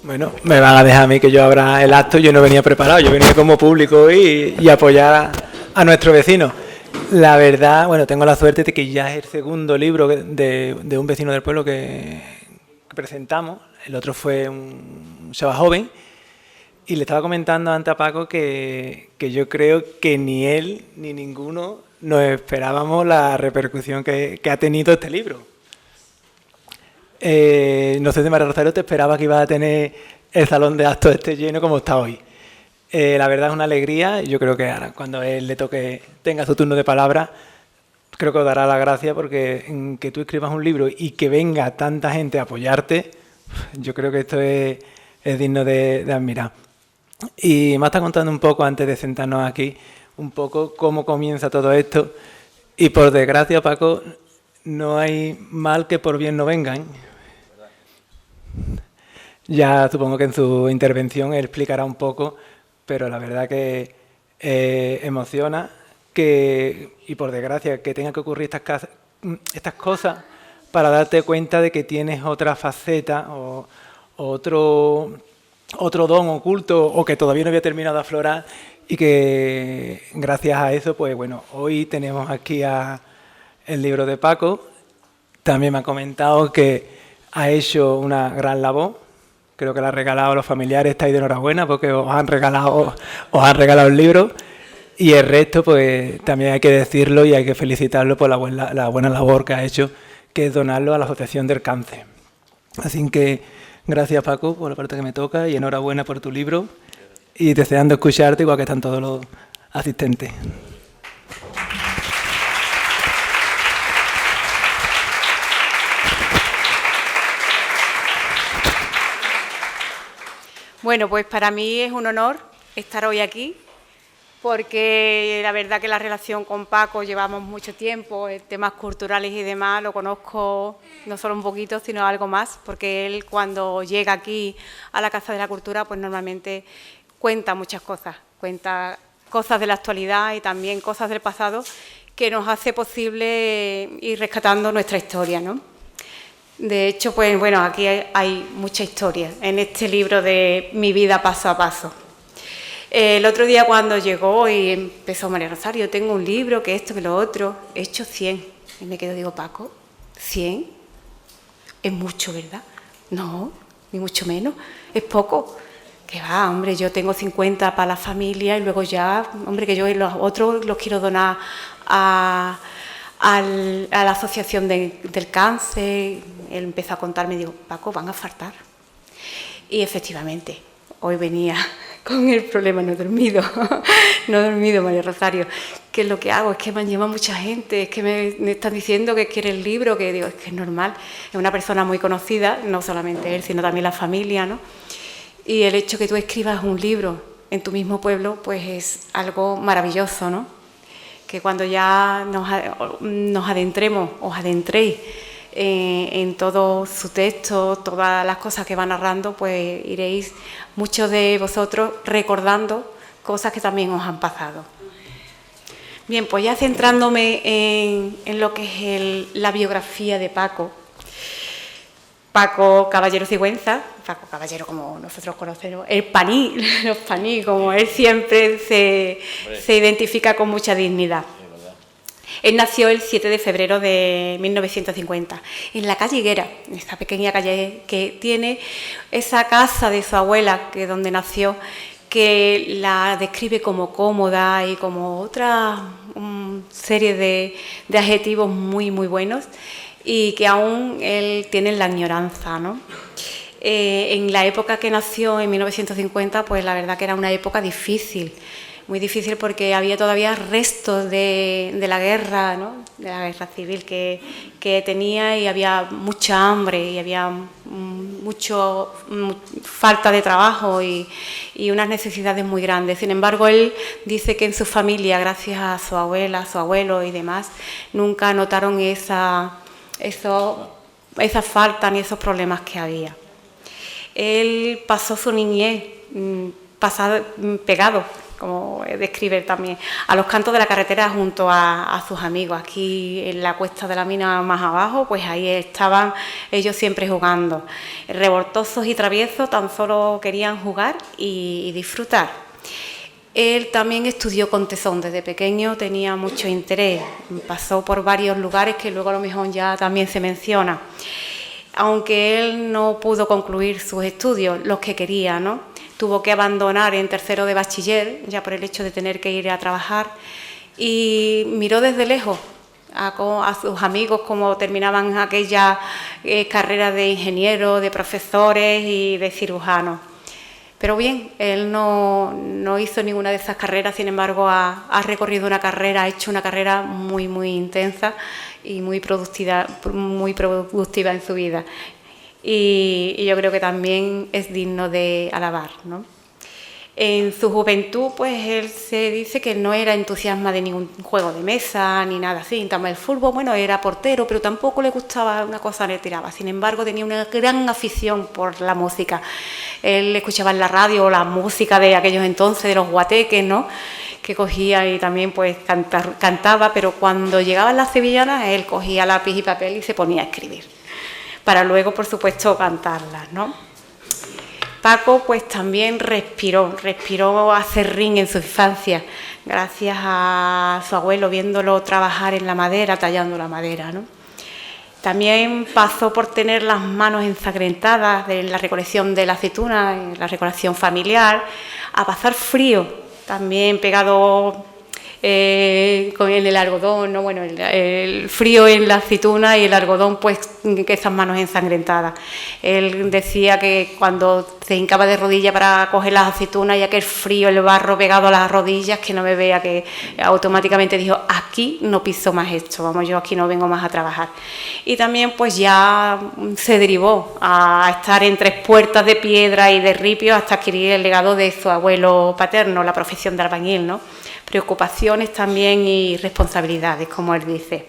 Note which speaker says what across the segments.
Speaker 1: Bueno, me van a dejar a mí que yo abra el acto, yo no venía preparado, yo venía como público y apoyar a nuestro vecino. La verdad, bueno, tengo la suerte de que ya es el segundo libro de un vecino del pueblo que presentamos. El otro fue un chaval joven y le estaba comentando antes a Paco que yo creo que ni él ni ninguno nos esperábamos la repercusión que ha tenido este libro. No sé si María Rosario te esperaba que iba a tener el salón de actos este lleno como está hoy. La verdad es una alegría. Yo creo que ahora, cuando él le toque, tenga su turno de palabra, creo que os dará la gracia porque en que tú escribas un libro y que venga tanta gente a apoyarte, yo creo que esto es digno de admirar. Y me está contando un poco, antes de sentarnos aquí, un poco cómo comienza todo esto. Y por desgracia, Paco, no hay mal que por bien no vengan. Ya supongo que en su intervención él explicará un poco, pero la verdad que emociona y por desgracia que tenga que ocurrir estas cosas para darte cuenta de que tienes otra faceta o otro don oculto o que todavía no había terminado de aflorar y que gracias a eso, pues bueno, hoy tenemos aquí el libro de Paco. También me ha comentado que ha hecho una gran labor. Creo que le ha regalado a los familiares, estáis de enhorabuena porque os han regalado el libro. Y el resto, pues también hay que decirlo y hay que felicitarlo por la buena labor que ha hecho, que es donarlo a la Asociación del Cáncer. Así que gracias, Paco, por la parte que me toca y enhorabuena por tu libro y deseando escucharte igual que están todos los asistentes.
Speaker 2: Bueno, pues para mí es un honor estar hoy aquí, porque la verdad que la relación con Paco llevamos mucho tiempo, en temas culturales y demás, lo conozco no solo un poquito, sino algo más, porque él cuando llega aquí a la Casa de la Cultura, pues normalmente cuenta muchas cosas, cuenta cosas de la actualidad y también cosas del pasado que nos hace posible ir rescatando nuestra historia, ¿no? De hecho, pues bueno, aquí hay mucha historia en este libro de Mi vida paso a paso. El otro día cuando llegó y empezó María Rosario, tengo un libro, que esto, que lo otro, he hecho 100. Y me quedo, digo, Paco, 100 es mucho, ¿verdad? No, ni mucho menos, es poco. Que va, hombre, yo tengo 50 para la familia y luego ya, hombre, que yo los otros los quiero donar a la Asociación del Cáncer. Él empezó a contarme, digo, Paco, van a faltar. Y efectivamente, hoy venía con el problema, no he dormido, María Rosario. ¿Qué es lo que hago? Es que me han llamado mucha gente, es que me están diciendo que quiere el libro, que digo, es que es normal. Es una persona muy conocida, no solamente él, sino también la familia, ¿no? Y el hecho que tú escribas un libro en tu mismo pueblo, pues es algo maravilloso, ¿no? Que cuando ya nos adentremos, os adentréis en todo su texto, todas las cosas que va narrando, pues iréis muchos de vosotros recordando cosas que también os han pasado. Bien, pues ya centrándome en lo que es la biografía de Paco. Paco Caballero Sigüenza, Paco Caballero como nosotros conocemos, el Paní, los Paní, como él siempre se identifica con mucha dignidad. Él nació el 7 de febrero de 1950, en la calle Higuera, esta pequeña calle que tiene esa casa de su abuela, que es donde nació, que la describe como cómoda y como otra serie de adjetivos muy, muy buenos, y que aún él tiene la añoranza, ¿no? En la época que nació, en 1950, pues la verdad que era una época difícil, muy difícil porque había todavía restos de la guerra, ¿no? De la guerra civil que tenía, y había mucha hambre y había mucho falta de trabajo y unas necesidades muy grandes. Sin embargo, él dice que en su familia, gracias a su abuela, a su abuelo y demás, nunca notaron esa falta ni esos problemas que había. Él pasó su niñez pegado como describe también, a los cantos de la carretera junto a sus amigos. Aquí en la cuesta de la mina más abajo, pues ahí estaban ellos siempre jugando. Revoltosos y traviesos, tan solo querían jugar y disfrutar. Él también estudió con tesón, desde pequeño tenía mucho interés, pasó por varios lugares que luego a lo mejor ya también se menciona. Aunque él no pudo concluir sus estudios, los que quería, ¿no? Tuvo que abandonar en tercero de bachiller, ya por el hecho de tener que ir a trabajar, y miró desde lejos a sus amigos cómo terminaban aquellas carreras de ingenieros, de profesores y de cirujanos. Pero bien, él no hizo ninguna de esas carreras, sin embargo ha recorrido una carrera, ha hecho una carrera muy, muy intensa y muy productiva en su vida. Y yo creo que también es digno de alabar, ¿no? En su juventud, pues él se dice que no era entusiasta de ningún juego de mesa ni nada así. También el fútbol, bueno, era portero, pero tampoco le gustaba una cosa, le tiraba. Sin embargo, tenía una gran afición por la música. Él escuchaba en la radio la música de aquellos entonces, de los guateques, ¿no?, que cogía y también pues cantaba, pero cuando llegaban las sevillanas, él cogía lápiz y papel y se ponía a escribir, para luego, por supuesto, cantarlas, ¿no? Paco pues también respiró acerrín en su infancia, gracias a su abuelo, viéndolo trabajar en la madera, tallando la madera, ¿no? También pasó por tener las manos ensangrentadas en la recolección de la aceituna, en la recolección familiar, a pasar frío, también pegado con el algodón, ¿no? Bueno, el frío en la aceituna y el algodón, pues que esas manos ensangrentadas. Él decía que cuando se hincaba de rodillas para coger las aceitunas, ya que el frío, el barro pegado a las rodillas, que no me vea, que automáticamente dijo, aquí no piso más esto, vamos, yo aquí no vengo más a trabajar. Y también pues ya se derivó a estar en Tres Puertas de piedra y de ripio hasta adquirir el legado de su abuelo paterno, la profesión de albañil, ¿no? Preocupaciones también y responsabilidades, como él dice.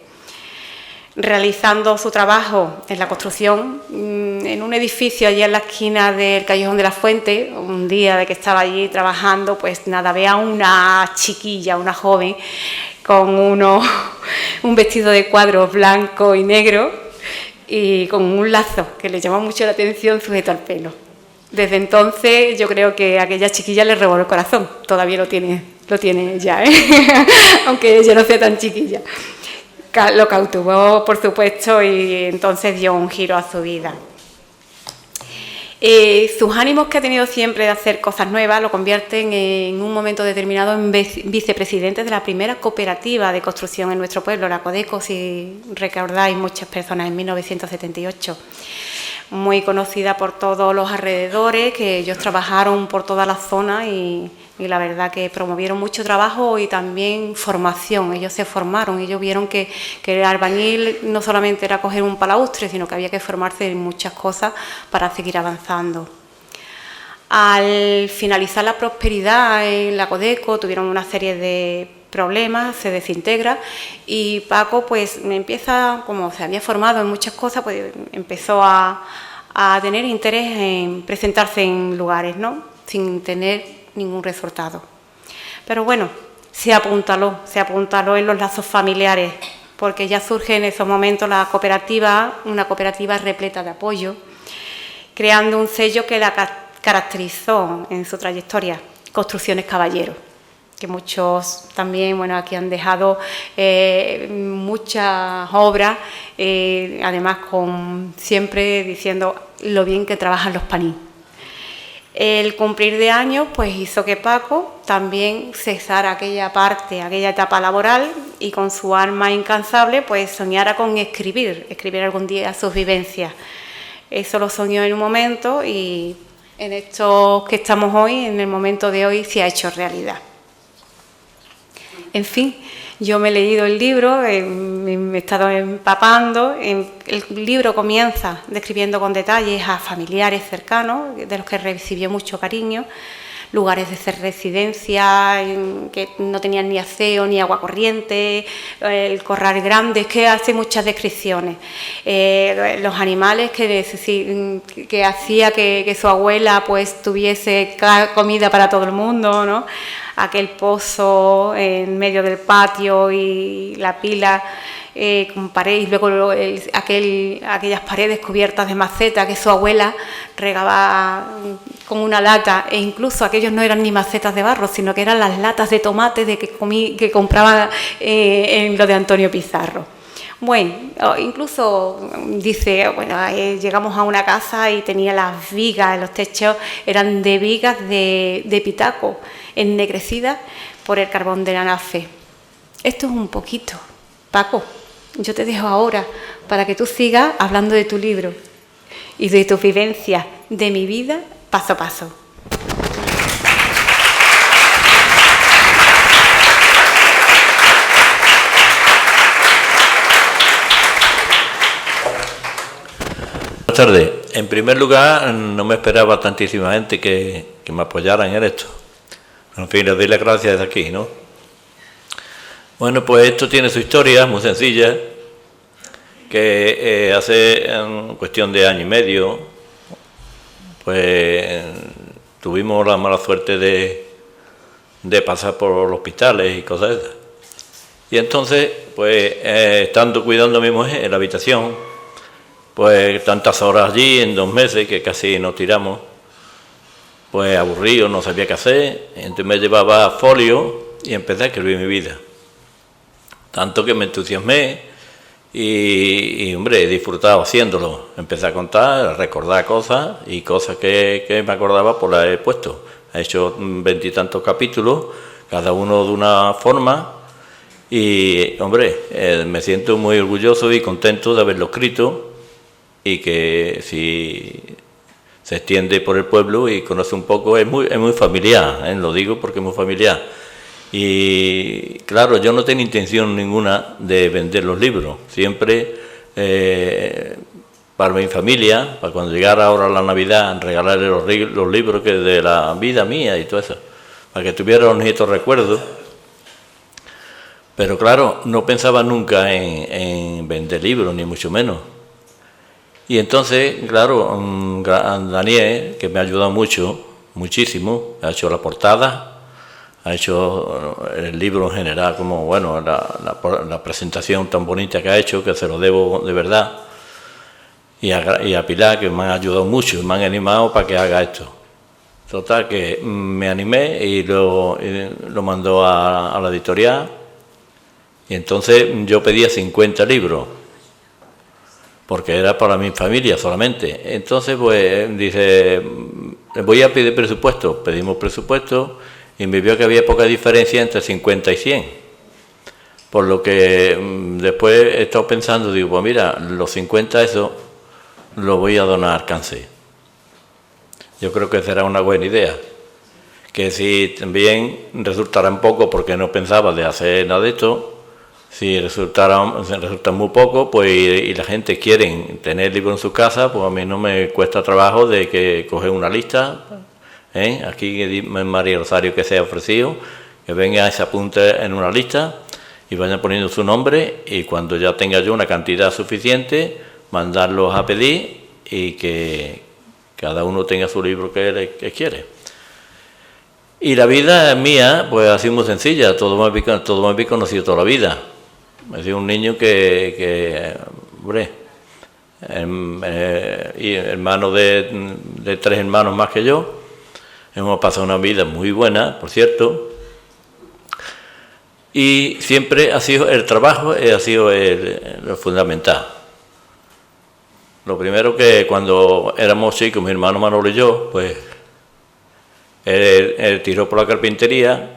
Speaker 2: Realizando su trabajo en la construcción, en un edificio allí en la esquina del Callejón de la Fuente, un día de que estaba allí trabajando, pues nada, ve a una chiquilla, una joven, con un vestido de cuadros blanco y negro y con un lazo que le llamó mucho la atención sujeto al pelo. Desde entonces yo creo que a aquella chiquilla le revoló el corazón, todavía lo tiene ya, aunque ella no sea tan chiquilla. Lo cautivó, por supuesto, y entonces dio un giro a su vida. Sus ánimos que ha tenido siempre de hacer cosas nuevas lo convierten en un momento determinado en vicepresidente de la primera cooperativa de construcción en nuestro pueblo, la Codeco, si recordáis muchas personas, en 1978. Muy conocida por todos los alrededores, que ellos trabajaron por toda la zona y la verdad que promovieron mucho trabajo y también formación. Ellos se formaron, ellos vieron que el albañil no solamente era coger un palaustre, sino que había que formarse en muchas cosas para seguir avanzando. Al finalizar la prosperidad en la Codeco, tuvieron una serie de problemas, se desintegra y Paco pues empieza, como se había formado en muchas cosas, pues empezó a tener interés en presentarse en lugares, ¿no?, sin tener ningún resultado. Pero bueno, se apuntaló en los lazos familiares, porque ya surge en esos momentos la cooperativa, una cooperativa repleta de apoyo, creando un sello que la caracterizó en su trayectoria, Construcciones Caballero, que muchos también, bueno, aquí han dejado muchas obras, además siempre diciendo lo bien que trabajan los Paní. El cumplir de años pues hizo que Paco también cesara aquella etapa laboral y con su alma incansable pues soñara con escribir algún día sus vivencias. Eso lo soñó en un momento y en esto que estamos hoy, en el momento de hoy, se ha hecho realidad. En fin, yo me he leído el libro, me he estado empapando. El libro comienza describiendo con detalles a familiares cercanos, de los que recibió mucho cariño. lugares de residencia que no tenían ni aseo ni agua corriente, el corral grande, es que hace muchas descripciones. Los animales que hacía que su abuela pues tuviese comida para todo el mundo, ¿no? Aquel pozo en medio del patio y la pila con pared, y luego aquellas paredes cubiertas de maceta que su abuela regaba con una lata, e incluso aquellos no eran ni macetas de barro, sino que eran las latas de tomate que compraba en lo de Antonio Pizarro. Bueno, incluso dice, bueno, llegamos a una casa y tenía las vigas, los techos eran de vigas de pitaco, ennegrecidas por el carbón de la nafe. Esto es un poquito. Paco, yo te dejo ahora para que tú sigas hablando de tu libro y de tu vivencia, de mi vida, paso a paso.
Speaker 3: Buenas tardes. En primer lugar, no me esperaba tantísima gente que me apoyaran en esto. En fin, les doy las gracias desde aquí, ¿no? Bueno, pues esto tiene su historia muy sencilla, que hace cuestión de año y medio, pues tuvimos la mala suerte de pasar por los hospitales y cosas de esas. Y entonces, pues estando cuidando a mi mujer en la habitación, pues tantas horas allí, en 2 meses, que casi nos tiramos, pues aburrido, no sabía qué hacer, entonces me llevaba folio y empecé a escribir mi vida. Tanto que me entusiasmé y hombre, he disfrutado haciéndolo. Empecé a contar, a recordar cosas y cosas que me acordaba, pues las he puesto. He hecho 20 y tantos capítulos, cada uno de una forma y, hombre, me siento muy orgulloso y contento de haberlo escrito y que si se extiende por el pueblo y conoce un poco, es muy familiar, lo digo porque es muy familiar. Y claro, yo no tengo intención ninguna de vender los libros, siempre para mi familia, para cuando llegara ahora la Navidad, regalarle los libros que de la vida mía y todo eso, para que tuviera los nietos recuerdos. Pero claro, no pensaba nunca en vender libros, ni mucho menos. Y entonces, claro, Daniel, que me ha ayudado mucho, muchísimo, ha hecho la portada, ha hecho el libro en general, como bueno, la presentación tan bonita que ha hecho, que se lo debo de verdad, y a Pilar, que me han ayudado mucho, me han animado para que haga esto. Total, que me animé y lo mandó a la editorial, y entonces yo pedía 50 libros, porque era para mi familia solamente. Entonces, pues, dice, voy a pedir presupuesto. Pedimos presupuesto y me vio que había poca diferencia entre 50 y 100. Por lo que después he estado pensando, digo, pues mira, los 50 eso lo voy a donar al cáncer. Yo creo que será una buena idea. Que si también resultará un poco, porque no pensaba de hacer nada de esto, si resulta muy poco, pues y la gente quiere tener libros en su casa, pues a mí no me cuesta trabajo de que coger una lista, aquí María Rosario que se ha ofrecido, que venga y se apunte en una lista y vayan poniendo su nombre y cuando ya tenga yo una cantidad suficiente, mandarlos a pedir y que cada uno tenga su libro que quiere. Y la vida mía, pues ha sido muy sencilla, todo me había conocido toda la vida. He sido un niño hombre, y hermano de 3 hermanos más que yo. Hemos pasado una vida muy buena, por cierto. Y siempre ha sido el trabajo, ha sido lo fundamental. Lo primero que cuando éramos chicos, mi hermano Manolo y yo, pues él tiró por la carpintería.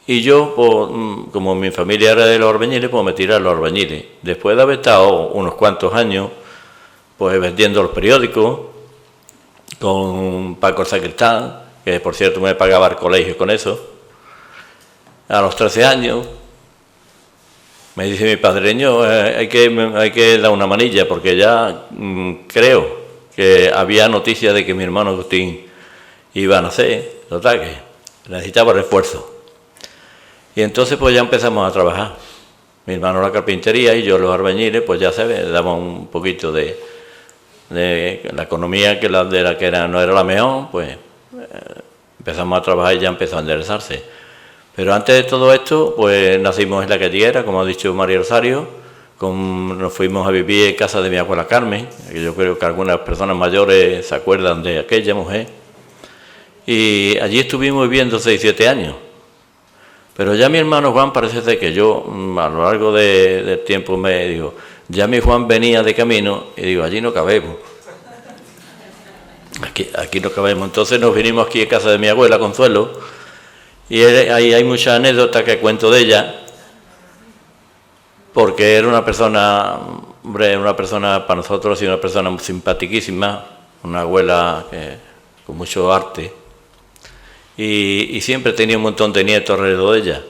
Speaker 3: Y yo, pues, como mi familia era de los albañiles, pues me tiré a los albañiles. Después de haber estado unos cuantos años, pues vendiendo los periódicos, con Paco el Sacristán, que por cierto me pagaba el colegio con eso, a los 13 años, me dice mi padreño, hay que dar una manilla, porque ya creo que había noticias de que mi hermano Agustín iba a nacer. total que necesitaba refuerzo. Y entonces pues ya empezamos a trabajar. Mi hermano la carpintería y yo los albañiles, pues ya se daba un poquito de la economía que no era la mejor, pues empezamos a trabajar y ya empezó a enderezarse. Pero antes de todo esto, pues nacimos en La Catiguera, como ha dicho María Rosario, nos fuimos a vivir en casa de mi abuela Carmen, que yo creo que algunas personas mayores se acuerdan de aquella mujer, y allí estuvimos viviendo 6 o 7 años. Pero ya mi hermano Juan, parece ser que yo, a lo largo del tiempo me digo, ya mi Juan venía de camino, y digo, allí no cabemos. Aquí no cabemos. Entonces nos vinimos aquí a casa de mi abuela, Consuelo, y ahí hay muchas anécdotas que cuento de ella, porque era una persona, hombre, para nosotros, y una persona muy simpaticísima, una abuela con mucho arte, y siempre tenía un montón de nietos alrededor de ella.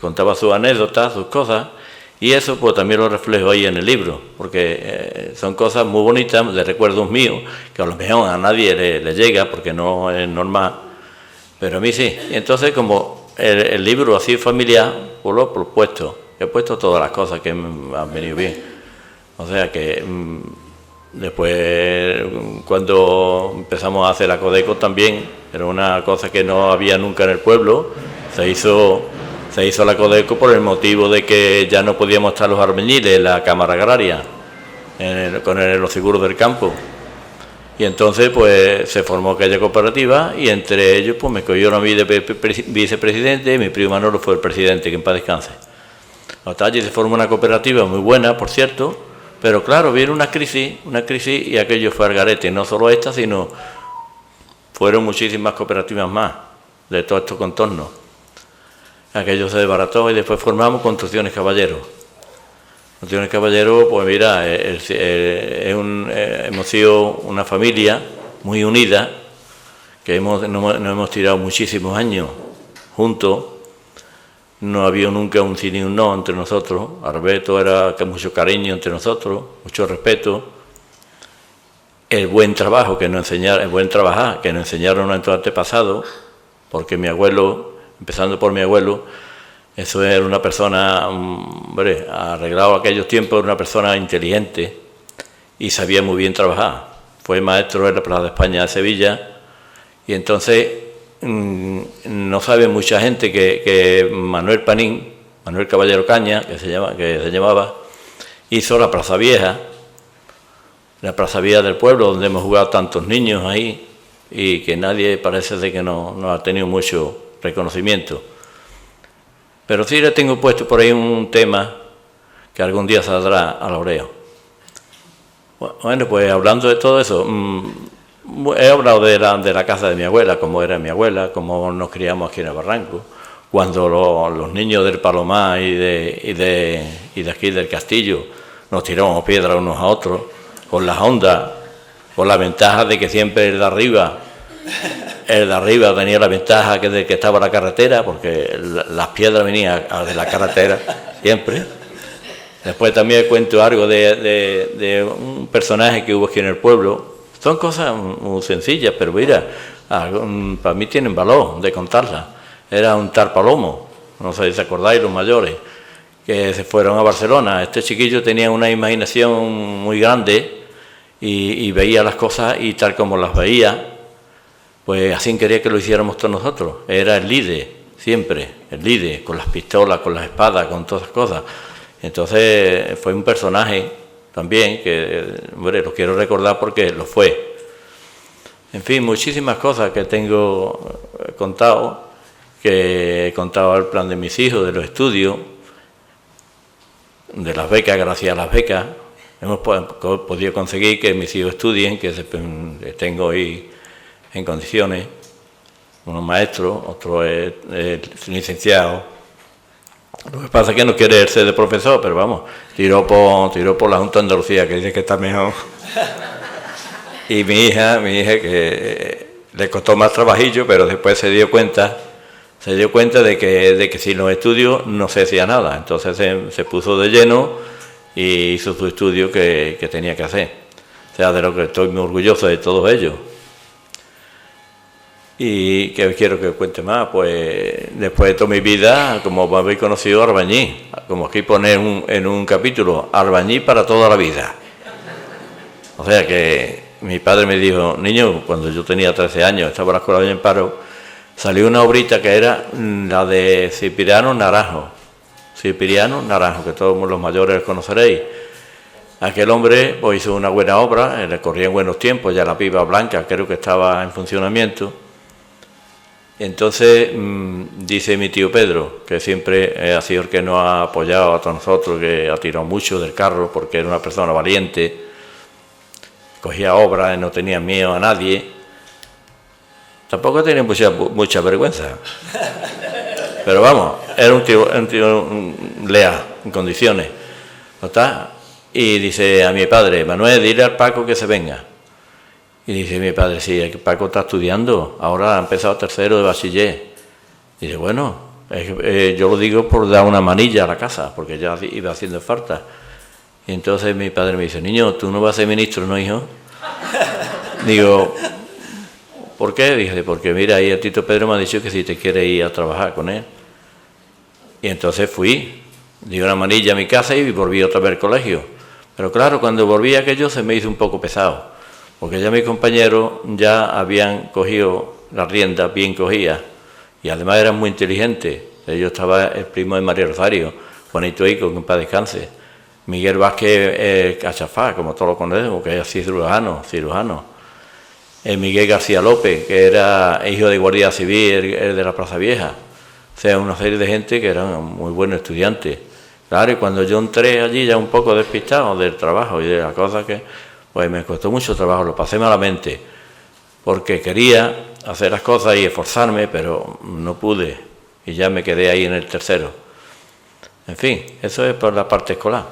Speaker 3: Contaba sus anécdotas, sus cosas, y eso pues también lo reflejo ahí en el libro, porque son cosas muy bonitas, de recuerdos míos, que a lo mejor a nadie le llega, porque no es normal, pero a mí sí. Y entonces, como el libro así familiar, pues lo he puesto todas las cosas que me han venido bien. O sea que después, cuando empezamos a hacer la Codeco también, era una cosa que no había nunca en el pueblo. Se hizo la Codeco por el motivo de que ya no podíamos estar los albañiles en la Cámara Agraria, con los seguros del campo. Y entonces pues se formó aquella cooperativa, y entre ellos pues me cogieron a mí de vicepresidente, y mi primo Manolo fue el presidente, que en paz descanse. Hasta allí se formó una cooperativa muy buena, por cierto, pero claro, vino una crisis, y aquello fue al garete. No solo esta, sino fueron muchísimas cooperativas más de todos estos contornos. Aquello se desbarató y después formamos Construcciones Caballero. Construcciones Caballero, pues mira, hemos sido una familia muy unida, que nos hemos tirado muchísimos años juntos. No había nunca un sí ni un no entre nosotros. Alberto era mucho cariño entre nosotros, mucho respeto. El buen trabajo que nos enseñaron nuestros antepasados, porque mi abuelo, empezando por mi abuelo, eso era una persona, hombre, arreglado aquellos tiempos, una persona inteligente y sabía muy bien trabajar. Fue maestro en la Plaza de España de Sevilla, y entonces no sabe mucha gente que Manuel Caballero Caña, que se llamaba, hizo la Plaza Vieja del pueblo, donde hemos jugado tantos niños ahí, y que nadie parece de que no ha tenido mucho reconocimiento. Pero sí le tengo puesto por ahí un tema que algún día saldrá a laureo. Bueno, pues hablando de todo eso, he hablado de la casa de mi abuela, cómo era mi abuela, cómo nos criamos aquí en el Barranco, cuando los niños del Palomar y de aquí del Castillo nos tiramos piedras unos a otros, con las ondas, con la ventaja de que siempre el de arriba tenía la ventaja que estaba la carretera, porque las piedras venían de la carretera siempre. Después también cuento algo de un personaje que hubo aquí en el pueblo. Son cosas muy sencillas, pero mira, para mí tienen valor de contarlas. Era un tal Palomo, no sé si os acordáis los mayores, que se fueron a Barcelona. Este chiquillo tenía una imaginación muy grande y veía las cosas, y tal como las veía, pues así quería que lo hiciéramos todos nosotros. Era el líder, siempre, el líder, con las pistolas, con las espadas, con todas esas cosas. Entonces fue un personaje también que, hombre, lo quiero recordar porque lo fue. En fin, muchísimas cosas que tengo contado, que he contado el plan de mis hijos, de los estudios, de las becas. Gracias a las becas hemos podido conseguir que mis hijos estudien, que tengo hoy en condiciones. Uno es maestro, otro es licenciado. Lo que pasa es que no quiere ser de profesor, pero vamos, tiró por la Junta de Andalucía, que dice que está mejor. Y mi hija que le costó más trabajillo, pero después se dio cuenta de que sin los estudios no se hacía nada. Entonces se puso de lleno y hizo su estudio que tenía que hacer. O sea, de lo que estoy muy orgulloso de todos ellos. Y que quiero que cuente más, pues después de toda mi vida, como me habéis conocido, albañil. Como aquí pone en un capítulo, albañil para toda la vida. O sea que mi padre me dijo, niño, cuando yo tenía 13 años, estaba en la escuela de Amparo, salió una obrita que era la de Cipriano Naranjo. Cipriano Naranjo, que todos los mayores conoceréis. Aquel hombre pues hizo una buena obra, le corría en buenos tiempos, ya la pipa blanca creo que estaba en funcionamiento. Entonces dice mi tío Pedro, que siempre ha sido el que nos ha apoyado a todos nosotros, que ha tirado mucho del carro porque era una persona valiente, cogía obras, no tenía miedo a nadie, tampoco tenía mucha vergüenza, pero vamos, era un tío leal, en condiciones, ¿no está? Y dice a mi padre, Manuel, dile al Paco que se venga. Y dice mi padre, sí, el Paco está estudiando, ahora ha empezado tercero de bachiller. Y dice, bueno, yo lo digo por dar una manilla a la casa, porque ya iba haciendo falta. Y entonces mi padre me dice, niño, tú no vas a ser ministro, ¿no, hijo? Digo, ¿por qué? Dice, porque mira, ahí el Tito Pedro me ha dicho que si te quiere ir a trabajar con él. Y entonces fui, di una manilla a mi casa y volví otra vez al colegio. Pero claro, cuando volví aquello se me hizo un poco pesado. Porque ya mis compañeros ya habían cogido las riendas bien cogidas y además eran muy inteligentes. Yo estaba el primo de María Rosario, Juanito Ico, que en paz descanse, Miguel Vázquez Cachafá, como todos lo conocemos, que es así cirujano. Miguel García López, que era hijo de Guardia Civil, el de la Plaza Vieja. O sea, una serie de gente que eran muy buenos estudiantes. Claro, y cuando yo entré allí ya un poco despistado del trabajo y de las cosas que... Pues me costó mucho trabajo, lo pasé malamente, porque quería hacer las cosas y esforzarme, pero no pude, y ya me quedé ahí en el tercero. En fin, eso es por la parte escolar.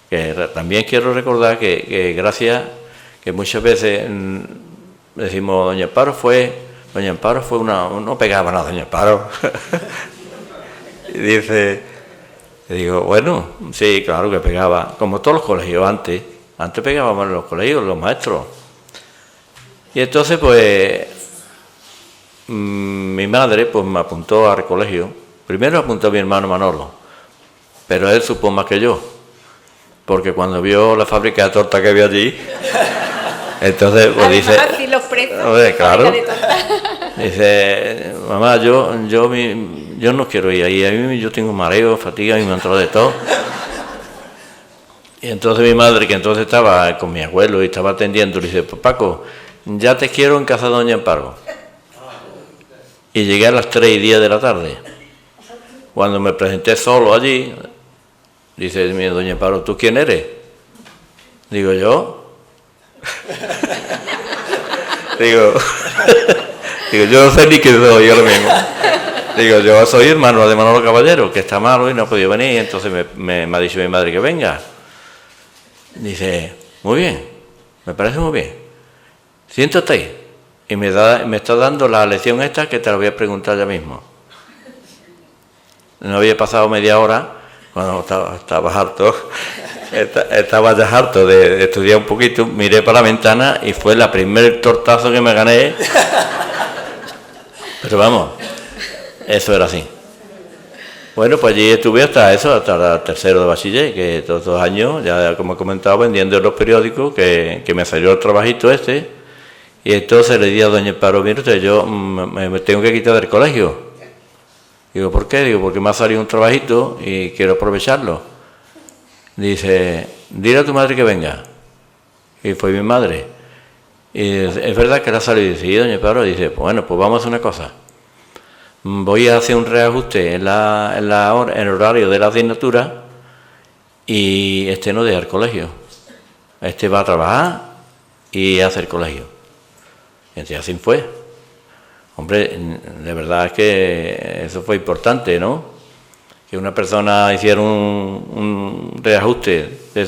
Speaker 3: Que también quiero recordar que gracias, que muchas veces decimos, Doña Amparo fue una... No pegaba nada, Doña Amparo. Y digo, bueno, sí, claro que pegaba, como todos los colegios antes. Antes pegábamos en los colegios, los maestros. Y entonces, pues, mi madre pues me apuntó al colegio. Primero apuntó a mi hermano Manolo, pero él supo más que yo, porque cuando vio la fábrica de torta que había allí, entonces pues dice...
Speaker 2: los precios,
Speaker 3: claro, dice, mamá, yo no quiero ir ahí, a mí yo tengo mareo, fatiga, y me entró de todo. Y entonces mi madre, que entonces estaba con mi abuelo y estaba atendiendo, le dice, pues Paco, ya te quiero en casa de Doña Amparo. Y llegué a las 3:10 de la tarde. Cuando me presenté solo allí, dice mi Doña Amparo, ¿tú quién eres? Digo, ¿yo? digo, yo no sé ni qué soy yo lo mismo. Digo, yo soy hermano de Manolo Caballero, que está malo y no ha podido venir, entonces me ha dicho mi madre que venga. Dice, muy bien, me parece muy bien. Siéntate ahí. Y me está dando la lección esta que te la voy a preguntar ya mismo. No había pasado media hora, cuando estaba harto, estaba ya harto de estudiar un poquito, miré para la ventana y fue el primer tortazo que me gané. Pero vamos, eso era así. Bueno, pues allí estuve hasta el tercero de bachiller, que todos los años, ya como he comentado, vendiendo en los periódicos, que me salió el trabajito este, y entonces le di a Doña Amparo, mire usted, yo me tengo que quitar del colegio. Digo, ¿por qué? Digo, porque me ha salido un trabajito y quiero aprovecharlo. Dice, dile a tu madre que venga. Y fue mi madre. Y es verdad que le ha salido, y dice, sí, Doña Amparo, dice, bueno, pues vamos a hacer una cosa. Voy a hacer un reajuste en el horario de la asignatura y no deja el colegio. Va a trabajar y hace el colegio. Y entonces así fue. Hombre, de verdad es que eso fue importante, ¿no? Que una persona hiciera un reajuste de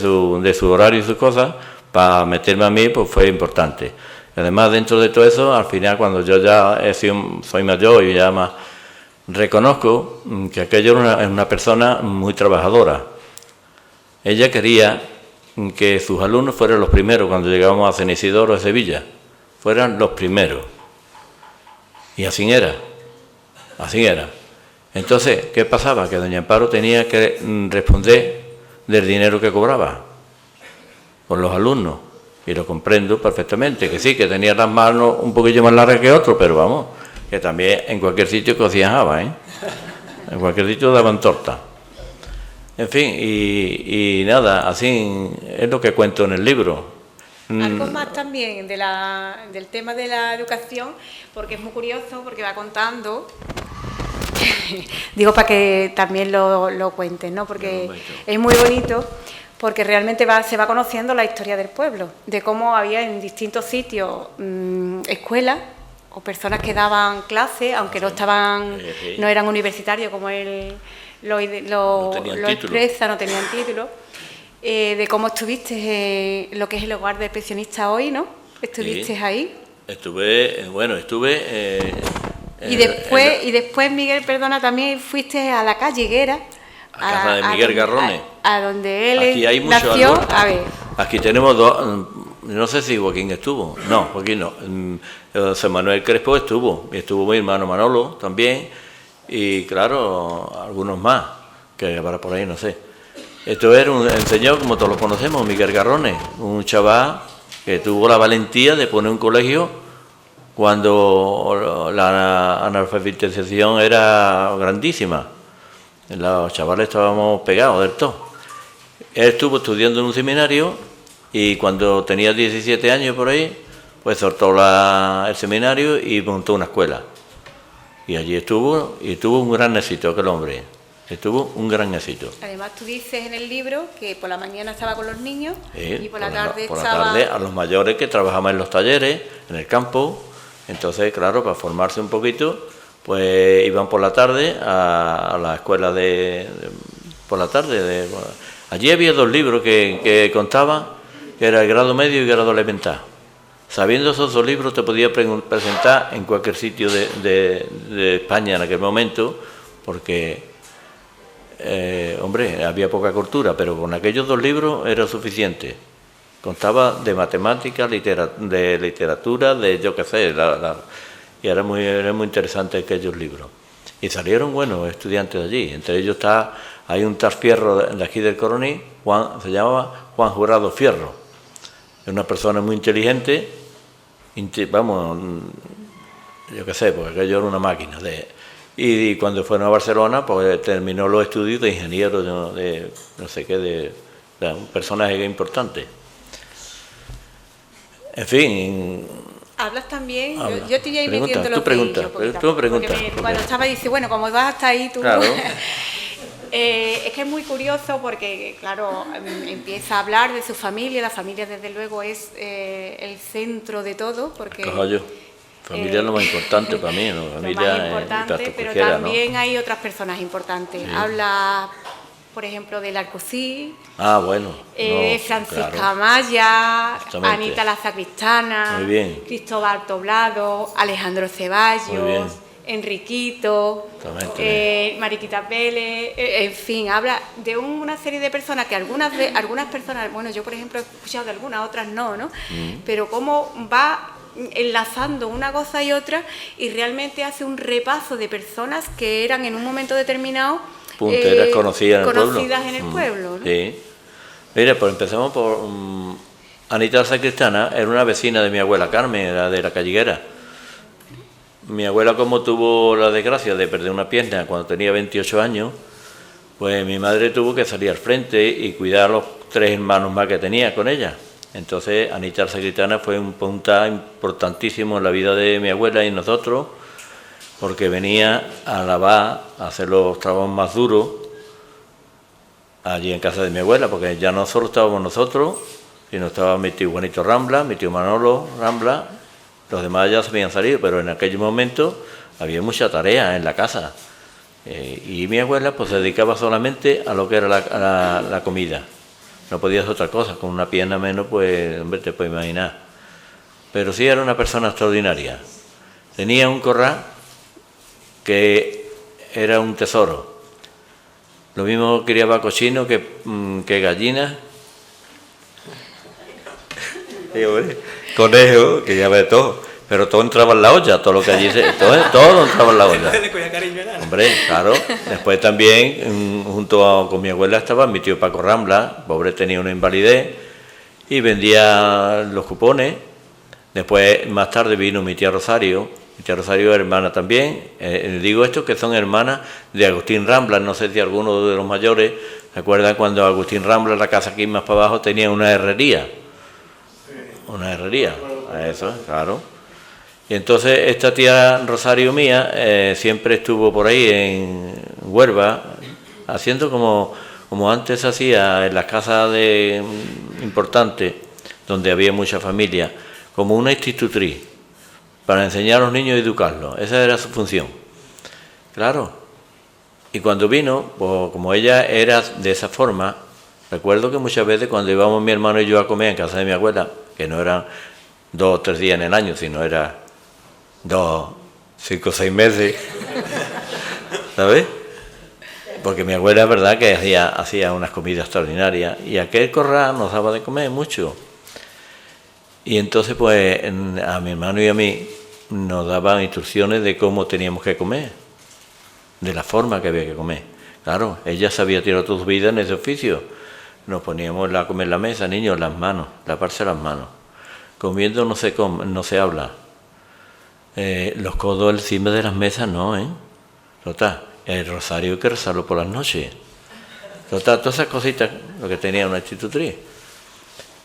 Speaker 3: su horario y sus cosas para meterme a mí, pues fue importante. Además, dentro de todo eso, al final, cuando yo ya soy mayor y ya más, reconozco que aquello era una persona muy trabajadora. Ella quería que sus alumnos fueran los primeros, cuando llegábamos a San Isidoro de Sevilla, fueran los primeros. Y así era, así era. Entonces, ¿qué pasaba? Que doña Amparo tenía que responder del dinero que cobraba por los alumnos. Y lo comprendo perfectamente, que sí, que tenía las manos un poquillo más largas que otros, pero vamos, que también en cualquier sitio cocían habas, ¿eh? En cualquier sitio daban torta. En fin, y nada, así es lo que cuento en el libro.
Speaker 2: Algo más también del tema de la educación, porque es muy curioso, porque va contando, digo para que también lo cuenten, ¿no? Porque es muy bonito, porque realmente se va conociendo la historia del pueblo, de cómo había en distintos sitios escuelas o personas que daban clases, aunque no eran universitarios como él lo expresa, no tenían título. De cómo estuviste en lo que es el hogar de pensionistas hoy, ¿no? ¿Estuviste ahí?
Speaker 3: Estuve.
Speaker 2: Y después, Miguel, perdona, también fuiste a la calle Higuera.
Speaker 3: A casa de Miguel Garrones.
Speaker 2: A donde él
Speaker 3: aquí hay
Speaker 2: nació. A ver.
Speaker 3: Aquí tenemos dos, no sé si Joaquín estuvo. No, Joaquín no. José Manuel Crespo estuvo. Y estuvo mi hermano Manolo también. Y claro, algunos más, que para por ahí no sé. Esto era un señor, como todos lo conocemos, Miguel Garrones, un chaval que tuvo la valentía de poner un colegio cuando la analfabetización era grandísima. Los chavales estábamos pegados del todo. Él estuvo estudiando en un seminario y cuando tenía 17 años por ahí, pues soltó el seminario y montó una escuela. Y allí estuvo, y tuvo un gran éxito aquel hombre. Estuvo un gran éxito.
Speaker 2: Además, tú dices en el libro que por la mañana estaba con los niños y por la tarde
Speaker 3: por la tarde a los mayores que trabajaban en los talleres, en el campo. Entonces, claro, para formarse un poquito, pues iban por la tarde a la escuela por la tarde. Allí había dos libros que contaban, que era el grado medio y el grado elemental. Sabiendo esos dos libros te podías presentar en cualquier sitio de España en aquel momento, porque... hombre, había poca cultura, pero con aquellos dos libros era suficiente. Contaba de matemáticas, de literatura, de yo qué sé, y era muy interesante aquellos libros. Y salieron buenos estudiantes de allí. Entre ellos hay un tal Fierro de aquí del Coroní, se llamaba Juan Jurado Fierro. Es una persona muy inteligente, vamos, yo qué sé, porque aquello era una máquina Y cuando fueron a Barcelona, pues terminó los estudios de ingeniero, de no sé qué, de un personaje importante. En fin.
Speaker 2: Hablas también,
Speaker 3: habla.
Speaker 2: Yo te iba metiendo los
Speaker 3: Tú preguntas.
Speaker 2: Cuando estaba dice, bueno, como vas hasta ahí tú...
Speaker 3: Claro.
Speaker 2: Es que es muy curioso porque, claro, empieza a hablar de su familia. La familia, desde luego, es el centro de todo, porque...
Speaker 3: Familia es lo más importante para mí, ¿no? Familia
Speaker 2: lo más importante, pero también, ¿no? Hay otras personas importantes. Sí. Habla, por ejemplo, del Alcosí.
Speaker 3: Bueno.
Speaker 2: Francisca Amaya, Anita la Sacristana,
Speaker 3: muy bien.
Speaker 2: Cristóbal Toblado, Alejandro Ceballos, Enriquito, Mariquita Pérez, en fin, habla de una serie de personas que algunas personas, bueno, yo por ejemplo he escuchado de algunas, otras no, pero cómo va enlazando una cosa y otra y realmente hace un repaso de personas que eran en un momento determinado
Speaker 3: punteras conocidas
Speaker 2: en el pueblo, ¿no?
Speaker 3: Sí. Mira, pues empezamos por Anita la Sacristana, era una vecina de mi abuela Carmen, era de la calle Higuera. Mi abuela, como tuvo la desgracia de perder una pierna cuando tenía 28 años, pues mi madre tuvo que salir al frente y cuidar a los 3 hermanos más que tenía con ella. Entonces, Anita la Sacristana fue un punta importantísimo en la vida de mi abuela y nosotros, porque venía a lavar, a hacer los trabajos más duros allí en casa de mi abuela, porque ya no solo estábamos nosotros, sino estaba mi tío Juanito Rambla, mi tío Manolo Rambla, los demás ya se habían salido, pero en aquel momento había mucha tarea en la casa. Y mi abuela pues se dedicaba solamente a lo que era la comida. No podía hacer otra cosa, con una pierna menos, pues, hombre, te puedes imaginar. Pero sí era una persona extraordinaria. Tenía un corral que era un tesoro. Lo mismo criaba cochino que gallinas. Sí, hombre. Conejo, que ya ve todo. pero todo entraba en la olla, todo lo que allí todo entraba en la olla. Hombre, claro. Después también, con mi abuela estaba mi tío Paco Rambla, pobre tenía una invalidez, y vendía los cupones. Después, más tarde, vino mi tía Rosario hermana también. Digo esto que son hermanas de Agustín Rambla, no sé si alguno de los mayores se acuerdan cuando Agustín Rambla, la casa aquí más para abajo, tenía una herrería. Una herrería, eso, claro. Y entonces esta tía Rosario mía siempre estuvo por ahí en Huelva, haciendo como antes hacía en las casas importantes, donde había mucha familia, como una institutriz, para enseñar a los niños y educarlos. Esa era su función. Claro. Y cuando vino, pues como ella era de esa forma, recuerdo que muchas veces cuando íbamos mi hermano y yo a comer en casa de mi abuela, que no eran 2 o 3 días en el año, sino era 2, 5 o 6 meses, ¿sabes? Porque mi abuela, es verdad, que hacía unas comidas extraordinarias, y aquel corral nos daba de comer mucho. Y entonces, pues, a mi hermano y a mí nos daban instrucciones de cómo teníamos que comer, de la forma que había que comer. Claro, ella se había tirado toda su vida en ese oficio. Nos poníamos a comer en la mesa, niños, las manos, lavarse las manos. Comiendo no se habla. Los codos encima de las mesas no, ¿eh? Total, el rosario hay que rezarlo por las noches. Total, todas esas cositas, lo que tenía una institutriz.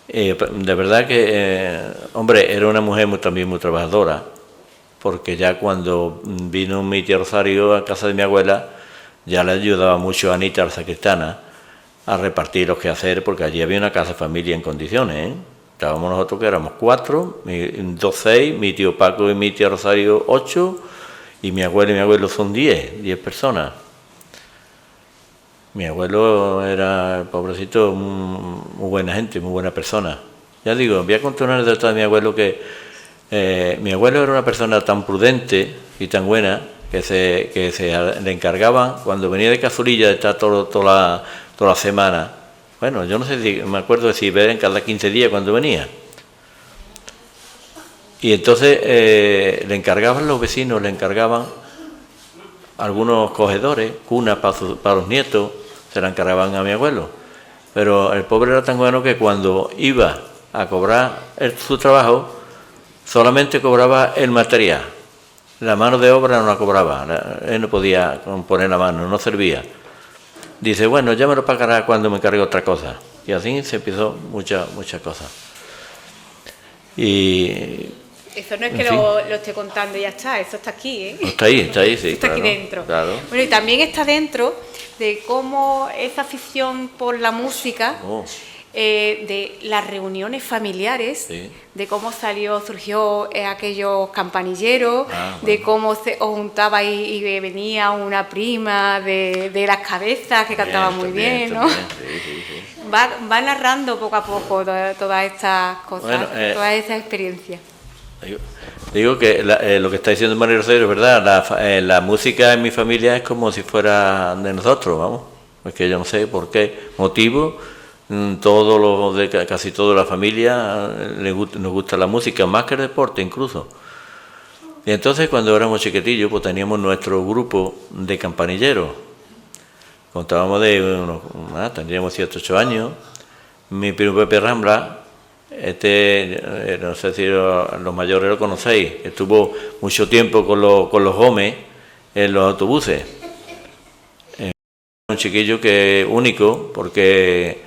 Speaker 3: De verdad que, hombre, era una mujer también muy trabajadora, porque ya cuando vino mi tía Rosario a casa de mi abuela, ya le ayudaba mucho a Anita, la sacristana, a repartir los quehaceres, porque allí había una casa de familia en condiciones, ¿eh? Estábamos nosotros que éramos 4, 2, 6, mi tío Paco y mi tía Rosario 8, y mi abuela y mi abuelo son 10 personas. Mi abuelo era, pobrecito, muy buena gente, muy buena persona. Ya digo, voy a contar una anécdota de mi abuelo, que mi abuelo era una persona tan prudente y tan buena que le encargaban, cuando venía de Cazurilla, de estar toda la semana. Bueno, yo no sé si me acuerdo de si ven cada 15 días cuando venía. Y entonces le encargaban los vecinos, le encargaban algunos cogedores, cunas para los nietos, se la encargaban a mi abuelo. Pero el pobre era tan bueno que cuando iba a cobrar su trabajo, solamente cobraba el material. La mano de obra no la cobraba, él no podía poner la mano, no servía. Dice, bueno, ya me lo pagará cuando me encargue otra cosa. Y así se empezó muchas cosas. Y
Speaker 2: eso no es que lo esté contando y ya está, eso está aquí, ¿eh?
Speaker 3: Está ahí, sí.
Speaker 2: Está aquí dentro.
Speaker 3: Claro.
Speaker 2: Bueno, y también está dentro de cómo esa afición por la música, de las reuniones familiares, sí, de cómo surgió aquellos campanilleros, de cómo os juntaba y venía una prima de las cabezas que cantaba muy bien, ¿no? Sí. Va narrando poco a poco todas estas cosas, bueno, todas esas experiencias.
Speaker 3: Digo que lo que está diciendo María Rosario es verdad, la música en mi familia es como si fuera de nosotros, vamos, es que yo no sé por qué motivo, casi toda la familia nos gusta la música, más que el deporte incluso. Y entonces cuando éramos chiquitillos, pues teníamos nuestro grupo de campanilleros, contábamos tendríamos 7 o 8 años, mi primo Pepe Rambla, no sé si los mayores lo conocéis, estuvo mucho tiempo con los Gómez en los autobuses. Un chiquillo único, porque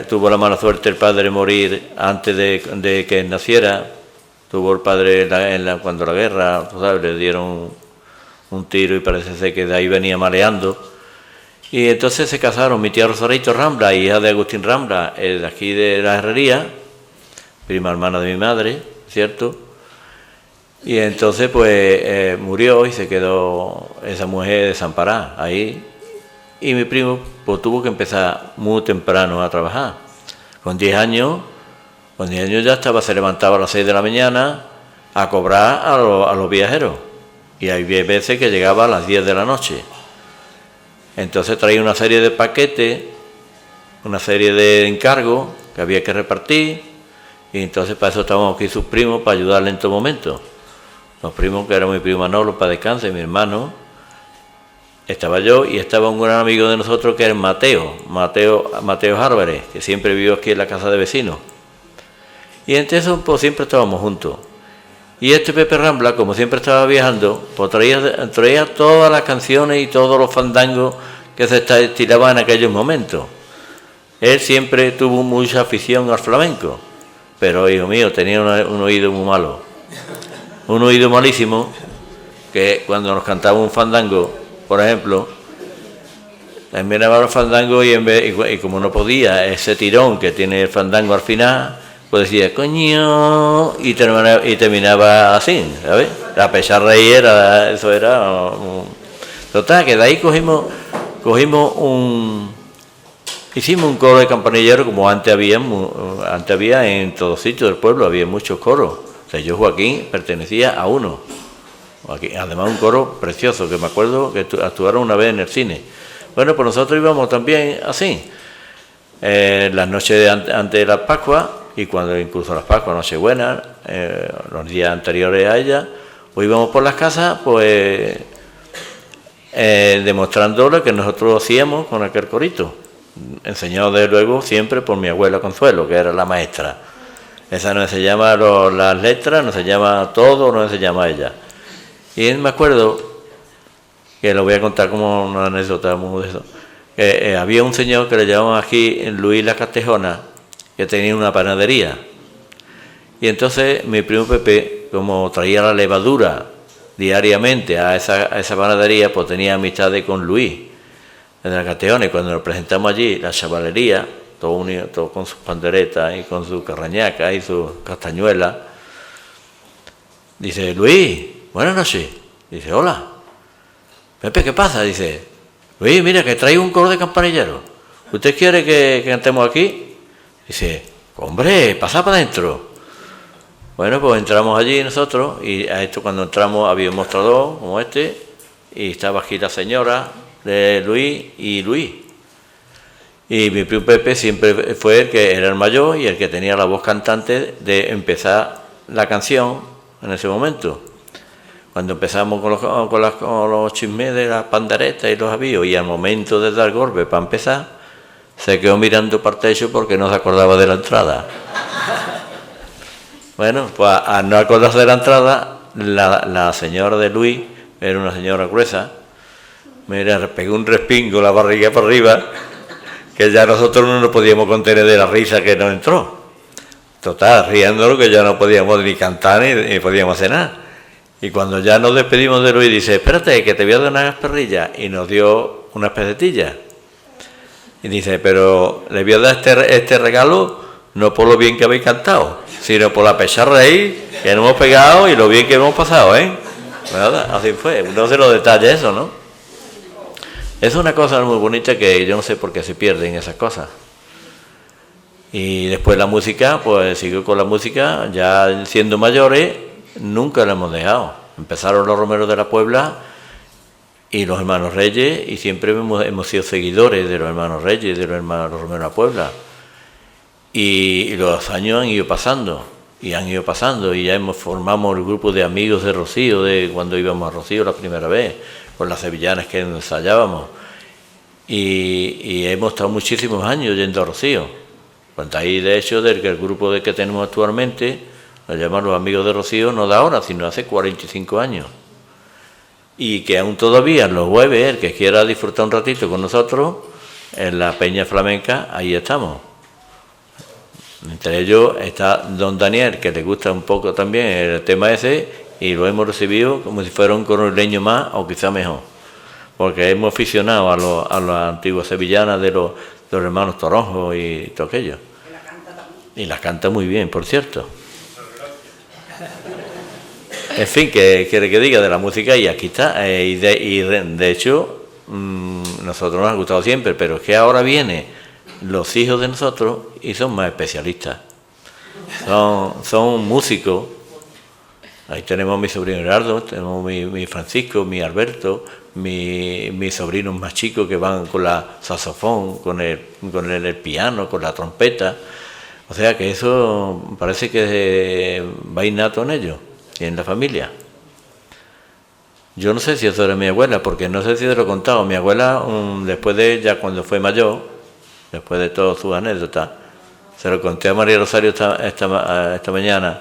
Speaker 3: tuvo la mala suerte el padre de morir antes de que naciera. Tuvo el padre cuando la guerra, tú sabes, le dieron un tiro y parece ser que de ahí venía mareando. Y entonces se casaron mi tía Rosario Rambla, hija de Agustín Rambla, de aquí de la Herrería, prima hermana de mi madre, ¿cierto? Y entonces pues murió y se quedó esa mujer desamparada ahí. Y mi primo pues tuvo que empezar muy temprano a trabajar. Con 10 años ya se levantaba a las 6 de la mañana a cobrar a los viajeros. Y hay veces que llegaba a las 10 de la noche. Entonces traía una serie de paquetes, una serie de encargos que había que repartir. Y entonces para eso estábamos aquí sus primos, para ayudarle en todo momento. los primos, que era mi primo Manolo, para descanse, mi hermano, estaba yo y estaba un gran amigo de nosotros que era Mateo Álvarez, que siempre vivió aquí en la casa de vecinos. Y entre eso pues siempre estábamos juntos. Y este Pepe Rambla, como siempre estaba viajando, pues traía todas las canciones y todos los fandangos que se estiraban en aquellos momentos. Él siempre tuvo mucha afición al flamenco, pero hijo mío, tenía un oído muy malo. Un oído malísimo, que cuando nos cantaba un fandango, por ejemplo, terminaba el fandango y como no podía, ese tirón que tiene el fandango al final, pues decía, coño, y terminaba así, ¿sabes? La pecharra ahí eso era... Total, que de ahí hicimos un coro de campanilleros como antes había en todos sitios del pueblo, había muchos coros. O sea, yo, Joaquín, pertenecía a uno. Además, un coro precioso, que me acuerdo que actuaron una vez en el cine. Bueno, pues nosotros íbamos también así. Las noches antes de la Pascua, y cuando incluso las Pascuas, Nochebuena, los días anteriores a ella, pues íbamos por las casas, pues demostrando lo que nosotros hacíamos con aquel corito. Enseñado desde luego siempre por mi abuela Consuelo, que era la maestra. Esa nos enseñaba las letras, nos enseñaba todo, nos enseñaba ella. Y me acuerdo, que lo voy a contar como una anécdota muy de eso, que había un señor que le llamaban aquí Luis La Castejona, que tenía una panadería. Y entonces mi primo Pepe, como traía la levadura diariamente a esa panadería, pues tenía amistades con Luis de La Castejona, y cuando nos presentamos allí, la chavalería, todo unido, todo con sus panderetas y con su carrañaca y sus castañuelas, dice, Luis, buenas noches. Dice, hola. Pepe, ¿qué pasa? Dice, Luis, mira, que traigo un coro de campanilleros. ¿Usted quiere que cantemos aquí? Dice, hombre, pasa para adentro. Bueno, pues entramos allí nosotros, y a esto cuando entramos había un mostrador como este, y estaba aquí la señora de Luis y Luis. Y mi primo Pepe siempre fue el que era el mayor y el que tenía la voz cantante de empezar la canción en ese momento. Cuando empezamos con los chismes de las panderetas y los avíos, y al momento de dar golpe para empezar, se quedó mirando para el techo porque no se acordaba de la entrada. Bueno, pues al no acordarse de la entrada, la señora de Luis, era una señora gruesa, mira, pegó un respingo la barriga para arriba, que ya nosotros no nos podíamos contener de la risa que nos entró. Total, riéndolo, que ya no podíamos ni cantar ni podíamos hacer nada. Y cuando ya nos despedimos de Luis, dice, espérate, que te voy a dar unas perrillas, y nos dio unas pesetillas. Y dice, pero le voy a dar este regalo no por lo bien que habéis cantado, sino por la pecharra ahí que nos hemos pegado y lo bien que hemos pasado, ¿eh? ¿Verdad? Así fue, no sé los detalles eso, ¿no? Es una cosa muy bonita que yo no sé por qué se pierden esas cosas. Y después la música, pues siguió con la música, ya siendo mayores, nunca la hemos dejado. Empezaron los Romeros de la Puebla y los Hermanos Reyes, y siempre hemos sido seguidores de los Hermanos Reyes, de los Hermanos Romeros de la Puebla. Y los años han ido pasando, y ya formamos el grupo de amigos de Rocío, de cuando íbamos a Rocío la primera vez, con las sevillanas que ensayábamos, y hemos estado muchísimos años yendo a Rocío. Pues ahí, de hecho, del que el grupo que tenemos actualmente, lo llaman los amigos de Rocío, no de ahora, sino hace 45 años. Y que aún todavía los jueves, el que quiera disfrutar un ratito con nosotros, en la Peña Flamenca, ahí estamos. Entre ellos está don Daniel, que le gusta un poco también el tema ese, y lo hemos recibido como si fuera un coroleño más, o quizá mejor, porque hemos aficionado a las antiguas sevillanas de los hermanos Toronjo y todo aquello. Y la canta muy bien, por cierto. En fin, que quiere que diga de la música, y aquí está. Y de hecho, nosotros nos ha gustado siempre, pero es que ahora vienen los hijos de nosotros y son más especialistas. Son músicos. Ahí tenemos mi sobrino Gerardo, tenemos mi Francisco, mi Alberto, mis sobrinos más chicos que van con la saxofón, con el piano, con la trompeta. O sea que eso parece que va innato en ellos y en la familia. Yo no sé si eso era mi abuela, porque no sé si te lo he contado. Mi abuela, después de, ya cuando fue mayor, después de todas sus anécdotas, se lo conté a María Rosario esta mañana,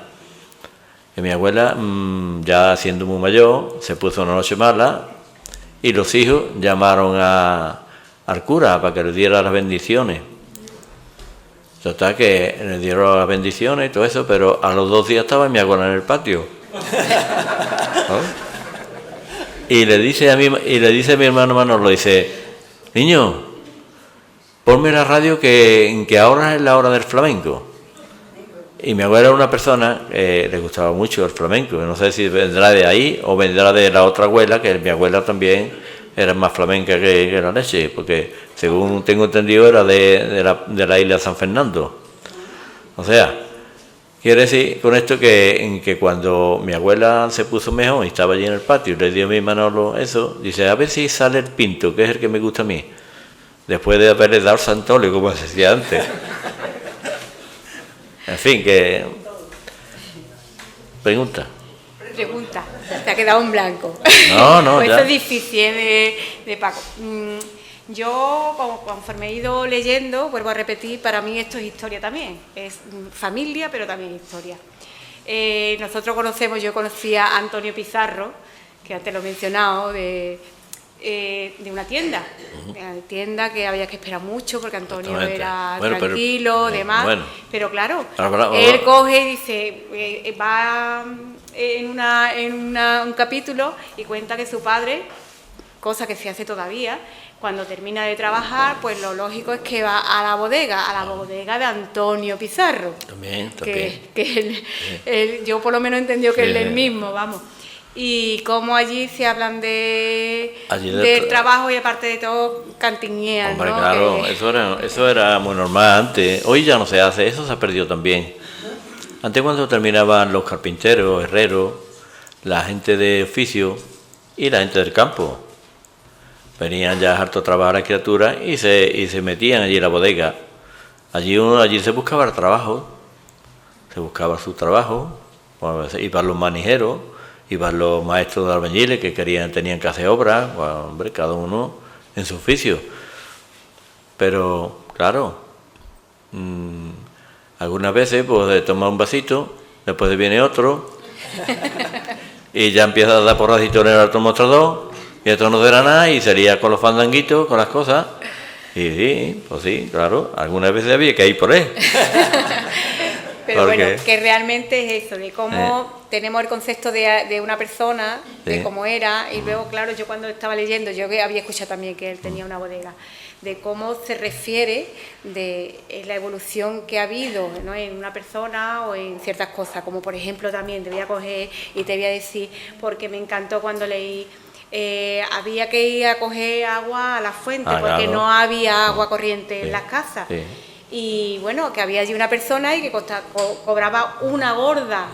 Speaker 3: que mi abuela, ya siendo muy mayor, se puso una noche mala y los hijos llamaron al cura para que le diera las bendiciones. Total, que le dieron las bendiciones y todo eso, pero a los 2 días estaba mi abuela en el patio. ¿No? Y le dice a mi hermano Manolo, dice, niño, ponme la radio que ahora es la hora del flamenco. Y mi abuela era una persona que le gustaba mucho el flamenco. No sé si vendrá de ahí o vendrá de la otra abuela, que mi abuela también era más flamenca que la leche, porque según tengo entendido era de la isla de San Fernando. O sea, quiere decir con esto que cuando mi abuela se puso mejor y estaba allí en el patio y le dio a mi Manolo eso, dice, a ver si sale el pinto, que es el que me gusta a mí, después de haberle dado Santolio, como se decía antes. En fin, que... Pregunta,
Speaker 2: te ha quedado en blanco.
Speaker 3: No,
Speaker 2: pues
Speaker 3: ya.
Speaker 2: eso es difícil de Paco. Yo, conforme he ido leyendo, vuelvo a repetir, para mí esto es historia también. Es familia, pero también historia. Yo conocí a Antonio Pizarro, que antes lo he mencionado, de una tienda. Una tienda que había que esperar mucho porque Antonio era tranquilo, demás. Pero claro, él coge y dice, va en un capítulo y cuenta que su padre, cosa que se hace todavía, cuando termina de trabajar, pues lo lógico es que va a la bodega de Antonio Pizarro.
Speaker 3: También.
Speaker 2: Yo por lo menos entendió que es el mismo, vamos. Y como allí se hablan del trabajo y aparte de todo cantinean,
Speaker 3: hombre,
Speaker 2: ¿no?
Speaker 3: claro, eso era muy normal antes. Hoy ya no se hace, eso se ha perdido también. Antes, cuando terminaban los carpinteros, herreros, la gente de oficio y la gente del campo, venían ya harto a trabajar a criaturas y se metían allí en la bodega. Allí se buscaba el trabajo, se buscaba su trabajo, iban los manijeros, iban los maestros de albañiles que tenían que hacer obras, hombre, cada uno en su oficio. Pero, claro, algunas veces pues toma un vasito, después viene otro, y ya empieza a dar porracito en el alto mostrador, y esto no será nada, y sería con los fandanguitos, con las cosas. Y sí, pues sí, claro, algunas veces había que ir por él.
Speaker 2: Pero bueno, que realmente es eso, de cómo tenemos el concepto de una persona, de cómo era, y luego, claro, yo cuando estaba leyendo, yo había escuchado también que él tenía una bodega, de cómo se refiere de la evolución que ha habido, ¿no?, en una persona o en ciertas cosas, como por ejemplo también te voy a coger y te voy a decir, porque me encantó cuando leí, había que ir a coger agua a la fuente, porque claro, no había agua corriente en las casas. Sí. Y bueno, que había allí una persona y que cobraba una gorda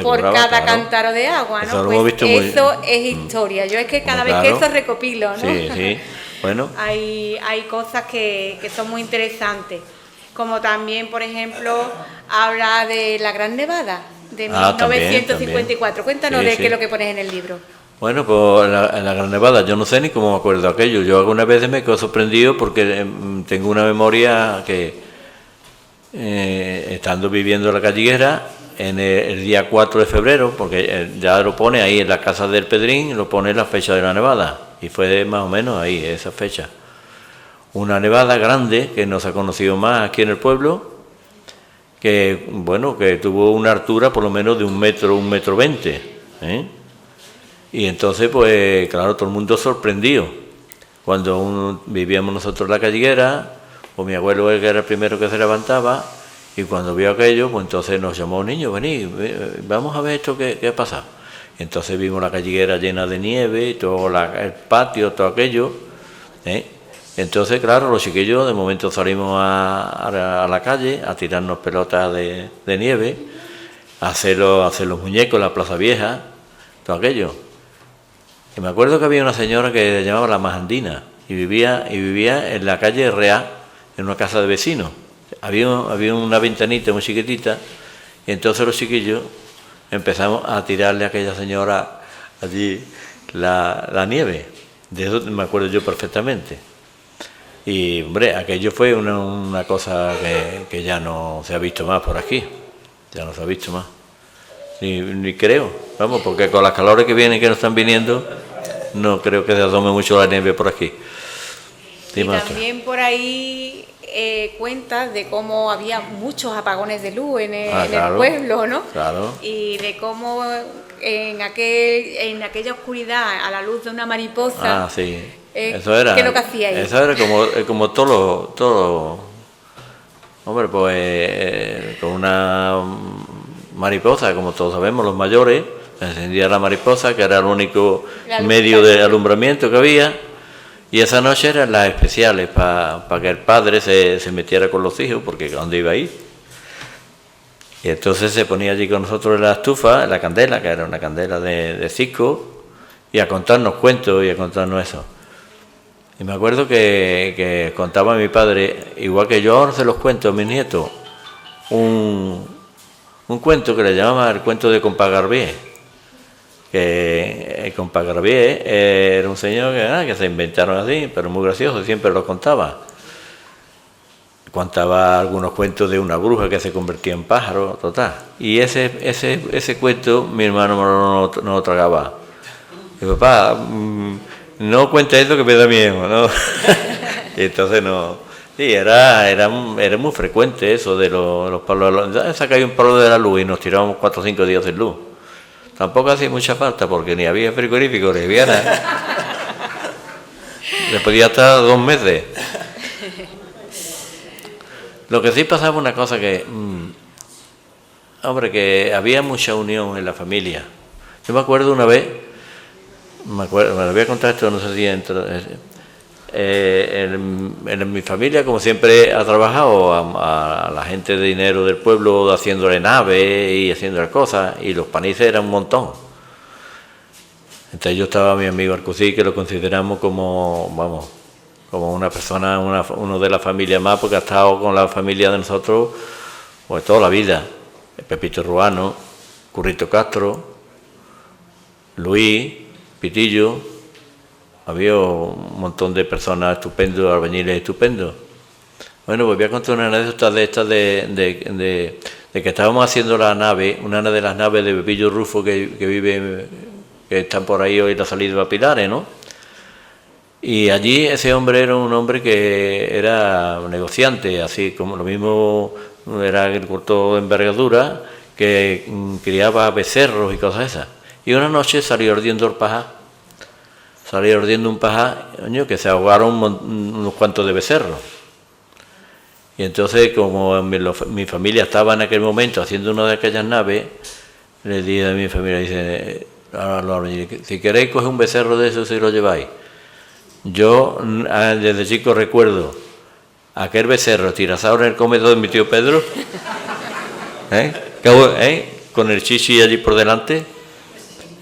Speaker 2: por cada cántaro de agua, ¿no? Pues eso es historia. Yo es que cada vez que eso recopilo, ¿no?
Speaker 3: Sí. Bueno.
Speaker 2: Hay cosas que son muy interesantes. Como también, por ejemplo, habla de la Gran Nevada de 1954. También. Cuéntanos de qué es lo que pones en el libro.
Speaker 3: Bueno, pues en la Gran Nevada, yo no sé ni cómo me acuerdo aquello. Yo algunas veces me quedo sorprendido porque tengo una memoria que, estando viviendo en la Calliguera, en el día 4 de febrero, porque ya lo pone ahí en la casa del Pedrín, lo pone la fecha de la nevada, y fue más o menos ahí, esa fecha. Una nevada grande que no se ha conocido más aquí en el pueblo, que bueno, que tuvo una altura por lo menos de 1 metro 20, ¿eh? Y entonces, pues claro, todo el mundo sorprendido. Cuando vivíamos nosotros en la Calliguera, pues mi abuelo que era el primero que se levantaba, y cuando vio aquello, pues entonces nos llamó, niños, venid, vamos a ver esto que ha pasado. Entonces vimos la Calliguera llena de nieve, todo el patio, todo aquello, ¿eh? Entonces, claro, los chiquillos de momento salimos a la calle a tirarnos pelotas de nieve, a hacer los muñecos en la Plaza Vieja, todo aquello. Y me acuerdo que había una señora que se llamaba La Majandina y vivía en la calle Real, en una casa de vecinos. Había una ventanita muy chiquitita, y entonces los chiquillos empezamos a tirarle a aquella señora allí la nieve. De eso me acuerdo yo perfectamente. Y, hombre, aquello fue una cosa que ya no se ha visto más por aquí. Ya no se ha visto más. Ni creo, vamos, porque con las calores que vienen, que nos están viniendo, no creo que se asome mucho la nieve por aquí.
Speaker 2: Y también por ahí cuentas de cómo había muchos apagones de luz en el pueblo, ¿no?
Speaker 3: Claro.
Speaker 2: Y de cómo en aquella oscuridad, a la luz de una mariposa...
Speaker 3: Ah, sí. Eso era,
Speaker 2: ¿qué es lo que hacíais?
Speaker 3: Eso era como todo. Hombre, pues con una mariposa, como todos sabemos, los mayores, se encendía la mariposa, que era el único medio de alumbramiento que había, y esa noche eran las especiales para que el padre se metiera con los hijos, porque ¿dónde iba a ir? Y entonces se ponía allí con nosotros en la estufa, en la candela, que era una candela de cisco, y a contarnos cuentos y a contarnos eso. Y me acuerdo que contaba a mi padre, igual que yo ahora se los cuento a mis nietos, un cuento que le llamaba el cuento de Compa Garbié. Que Compa Garbié era un señor que se inventaron así, pero muy gracioso, siempre lo contaba. Contaba algunos cuentos de una bruja que se convertía en pájaro, total. Y ese cuento mi hermano no lo tragaba. Y papá... no cuenta eso que me da miedo, ¿no? Y entonces no. Sí, era muy frecuente eso de los palos. Se caía un palo de la luz y nos tirábamos 4 o 5 días sin luz. Tampoco hacía mucha falta porque ni había frigorífico ni había nada. Le podía estar 2 meses. Lo que sí pasaba una cosa que. Hombre, que había mucha unión en la familia. Yo me acuerdo una vez. Me lo voy a contar esto, no sé si en mi familia, como siempre, ha trabajado a la gente de dinero del pueblo haciéndole naves y haciéndole cosas, y los panices eran un montón. Entonces yo estaba mi amigo Arcosí, que lo consideramos como una persona, uno de la familia más, porque ha estado con la familia de nosotros pues toda la vida. Pepito Ruano, Currito Castro, Luis, Pitillo, había un montón de personas estupendos, albañiles estupendos. Bueno, pues voy a contar una anécdota de estas de que estábamos haciendo la nave, una de las naves de Pepillo Rufo que están por ahí hoy en la salida de Pilares, ¿no? Y allí ese hombre era un hombre que era negociante, así como lo mismo era agricultor de envergadura, que criaba becerros y cosas esas. Y una noche salió ardiendo el pajar. Salió ardiendo un pajar, coño, que se ahogaron unos cuantos de becerros. Y entonces, como mi familia estaba en aquel momento haciendo una de aquellas naves, le dije a mi familia, dice, si queréis coger un becerro de esos y lo lleváis. Yo desde chico recuerdo aquel becerro tirazado en el comedor de mi tío Pedro, con el chichi allí por delante.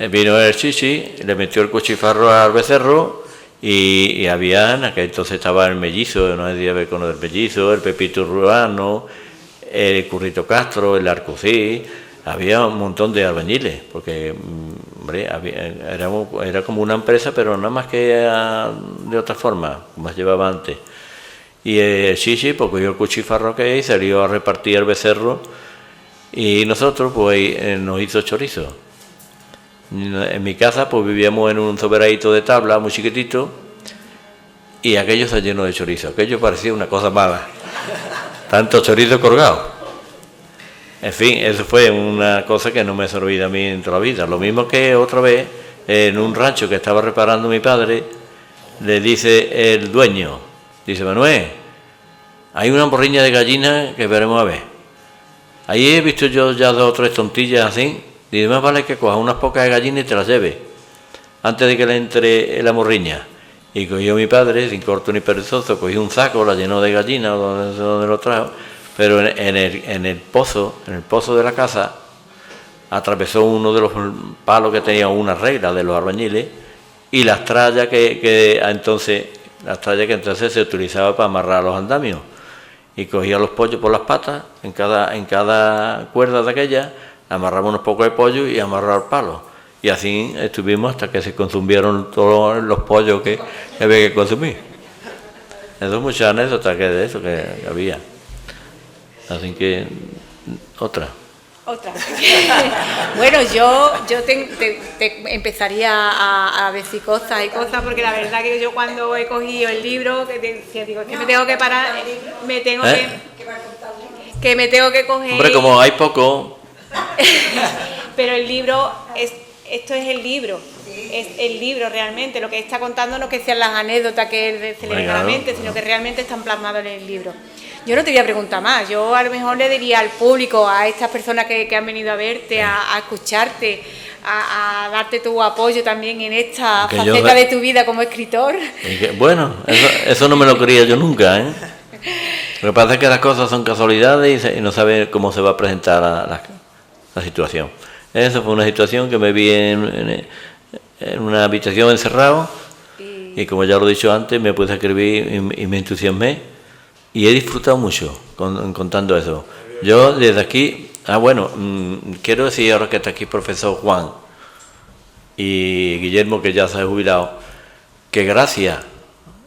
Speaker 3: Vino el chichi, le metió el cuchifarro al becerro y había, aquel entonces estaba el mellizo, no hay ver con el mellizo, el Pepito Ruano, el Currito Castro, el Arcosí, había un montón de albañiles, porque hombre, era como una empresa, pero nada más que de otra forma, como se llevaba antes. Y el chichi pues cogió el cuchifarro que y salió a repartir el becerro, y nosotros pues nos hizo chorizo. En mi casa pues vivíamos en un soberadito de tabla muy chiquitito y aquello se llenó de chorizo. Aquello parecía una cosa mala, tanto chorizo colgado. En fin, eso fue una cosa que no me se olvida a mí en toda la vida. Lo mismo que otra vez en un rancho que estaba reparando mi padre, le dice el dueño, dice, Manuel, hay una morriña de gallina que veremos a ver. Ahí he visto yo ya 2 o 3 tontillas así. Dice, más vale que coja unas pocas de gallinas y te las lleve, antes de que le entre la morriña. Y cogió mi padre, sin corto ni perezoso, cogió un saco, la llenó de gallinas, donde lo trajo, pero en el pozo de la casa, atravesó uno de los palos que tenía una regla de los albañiles, y las trallas que entonces se utilizaba para amarrar los andamios. Y cogía los pollos por las patas, en cada cuerda de aquella, amarraba unos pocos de pollo y amarraba el palo. Y así estuvimos hasta que se consumieron todos los pollos que había que consumir. Eso es muchas anécdotas que de eso que había. Así que, otra.
Speaker 2: Bueno, yo te empezaría a decir cosas y cosas, porque la verdad que yo cuando he cogido el libro, digo, que me tengo que parar, que me tengo que coger...
Speaker 3: Hombre, como hay poco...
Speaker 2: Pero el libro, esto es el libro, es el libro realmente, lo que está contando no es que sean las anécdotas que él se lee claramente, sino que realmente están plasmadas en el libro. Yo no te voy a preguntar más, yo a lo mejor le diría al público, a estas personas que han venido a verte, a escucharte, a darte tu apoyo también en esta faceta de tu vida como escritor.
Speaker 3: Bueno, eso no me lo creía yo nunca, ¿eh? Lo que pasa es que las cosas son casualidades y no sabe cómo se va a presentar la situación. Esa fue una situación que me vi en una habitación encerrado y como ya lo he dicho antes, me puse a escribir y me entusiasmé. Y he disfrutado mucho contando eso. Yo desde aquí, quiero decir ahora que está aquí el profesor Juan y Guillermo, que ya se ha jubilado, que gracias,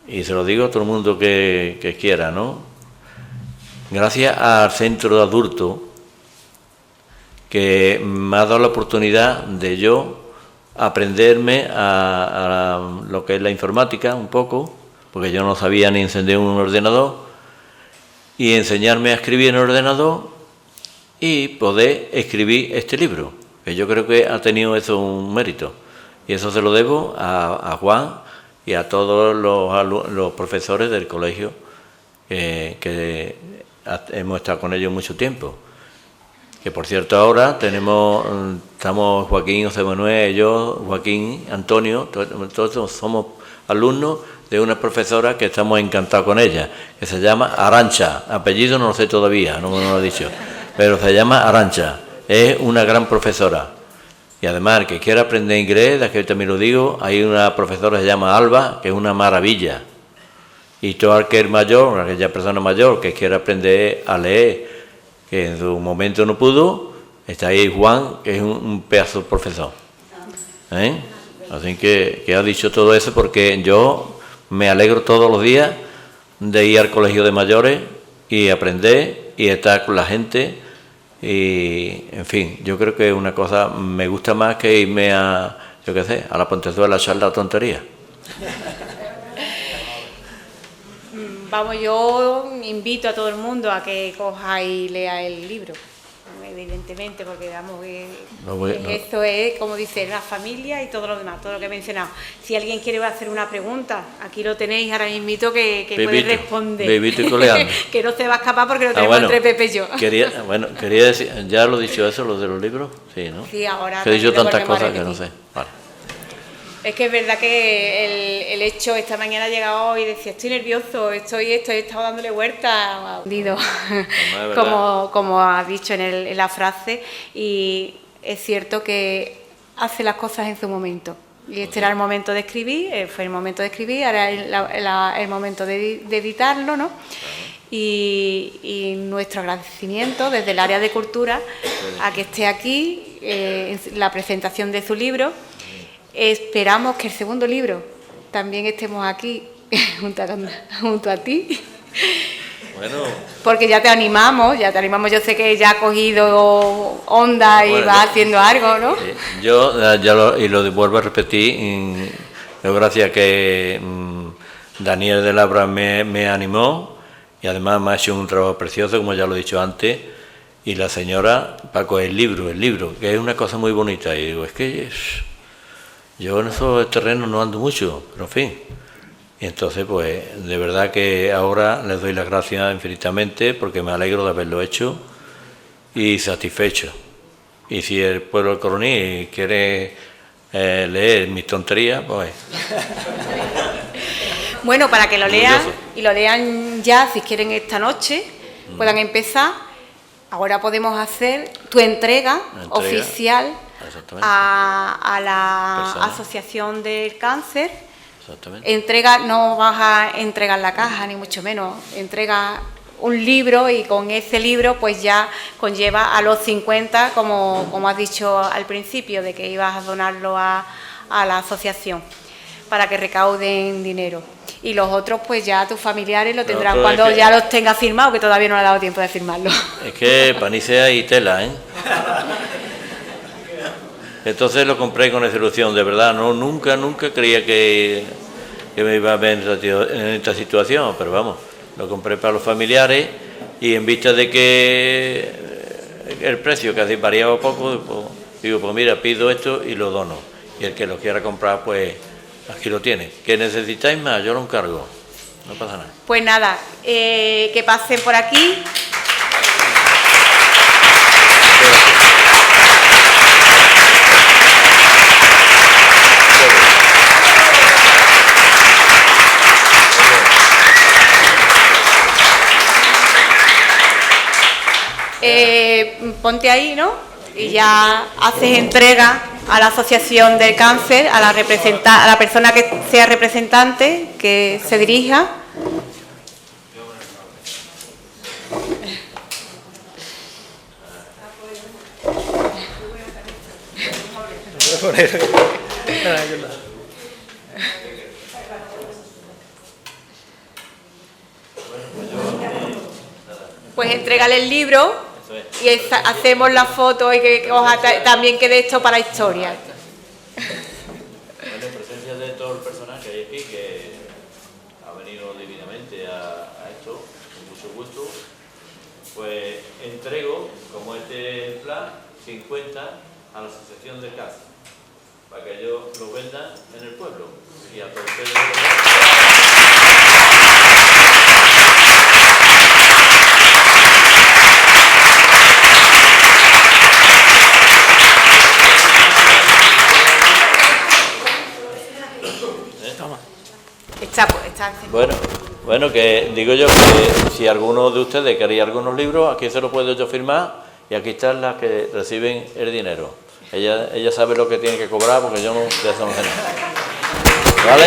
Speaker 3: y se lo digo a todo el mundo que quiera, ¿no? Gracias al centro de adultos, que me ha dado la oportunidad de yo aprenderme a lo que es la informática un poco, porque yo no sabía ni encender un ordenador, y enseñarme a escribir en el ordenador y poder escribir este libro, que yo creo que ha tenido eso un mérito. Y eso se lo debo a Juan y a todos los profesores del colegio que hemos estado con ellos mucho tiempo. Que por cierto ahora estamos Joaquín, José Manuel, yo, Joaquín, Antonio, todos somos alumnos de una profesora que estamos encantados con ella, que se llama Arancha, apellido no lo sé todavía, no me lo he dicho, pero se llama Arancha, es una gran profesora. Y además, el que quiera aprender inglés, de que también lo digo, hay una profesora que se llama Alba, que es una maravilla. Y todo aquel mayor, aquella persona mayor que quiera aprender a leer, que en su momento no pudo, está ahí Juan, que es un pedazo de profesor. Así que ha dicho todo eso porque yo me alegro todos los días de ir al colegio de mayores y aprender y estar con la gente y, en fin, yo creo que una cosa me gusta más que irme a la Pontezuela a echar la tontería.
Speaker 2: Vamos, yo invito a todo el mundo a que coja y lea el libro, evidentemente, porque esto es, como dice, la familia y todo lo demás, todo lo que he mencionado. Si alguien quiere hacer una pregunta, aquí lo tenéis ahora mismito que puede responder. Que no se va a escapar porque lo tenemos entre Pepe y yo.
Speaker 3: Quería decir, ¿ya lo he dicho eso, lo de los libros? Sí, ¿no?
Speaker 2: Sí, ahora.
Speaker 3: Que he dicho tantas cosas que no sé. Vale.
Speaker 2: Es que es verdad que el hecho, esta mañana ha llegado y decía, estoy nervioso, he estado dándole vuelta, como ha dicho en la frase, y es cierto que hace las cosas en su momento. Y este era el momento de escribir, fue el momento de escribir, ahora es el momento de editarlo, ¿no? Y nuestro agradecimiento desde el área de cultura a que esté aquí en la presentación de su libro. Esperamos que el segundo libro también estemos aquí junto a ti.
Speaker 3: Bueno.
Speaker 2: Porque ya te animamos, yo sé que ya ha cogido onda y va haciendo algo, ¿no?
Speaker 3: Yo lo vuelvo a repetir, gracias a que Daniel de Labra me animó y además me ha hecho un trabajo precioso, como ya lo he dicho antes, y la señora Paco, el libro, que es una cosa muy bonita, y digo, es que yo en esos terrenos no ando mucho, pero en fin. Y entonces, pues, de verdad que ahora les doy las gracias infinitamente porque me alegro de haberlo hecho y satisfecho. Y si el pueblo de Coroní quiere leer mis tonterías, pues...
Speaker 2: Bueno, para que lo lean, y lo lean ya, si quieren esta noche, puedan empezar. Ahora podemos hacer tu entrega oficial a la Asociación del Cáncer.
Speaker 3: Exactamente.
Speaker 2: No vas a entregar la caja, ni mucho menos. Entrega un libro, y con ese libro pues ya conlleva a los 50, como has dicho al principio, de que ibas a donarlo a la asociación para que recauden dinero. Y los otros pues ya tus familiares lo tendrán cuando ya los tengas firmados, que todavía no le ha dado tiempo de firmarlo.
Speaker 3: Es que panicea y tela, ¿eh? Entonces lo compré con desilusión, de verdad, no, nunca creía que me iba a ver en esta situación, pero vamos, lo compré para los familiares y en vista de que el precio casi variaba poco, pues, digo, pues mira, pido esto y lo dono. Y el que lo quiera comprar, pues aquí lo tiene. ¿Que necesitáis más? Yo lo encargo, no pasa nada.
Speaker 2: Pues nada, que pasen por aquí. Ponte ahí, ¿no? Y ya haces entrega a la Asociación del Cáncer, a la persona que sea representante, que se dirija. Pues entrégale el libro y hacemos la foto y que también quede esto para la historia.
Speaker 3: Bueno, en presencia de todo el personal que hay aquí, que ha venido divinamente a esto, con mucho gusto, pues entrego, como este plan, 50 a la Asociación del Cáncer, para que ellos lo vendan en el pueblo. Y a todos ustedes. Bueno, que digo yo que si alguno de ustedes quería algunos libros, aquí se los puedo yo firmar y aquí están las que reciben el dinero. Ella sabe lo que tiene que cobrar porque yo no, de eso no sé nada. ¿Vale?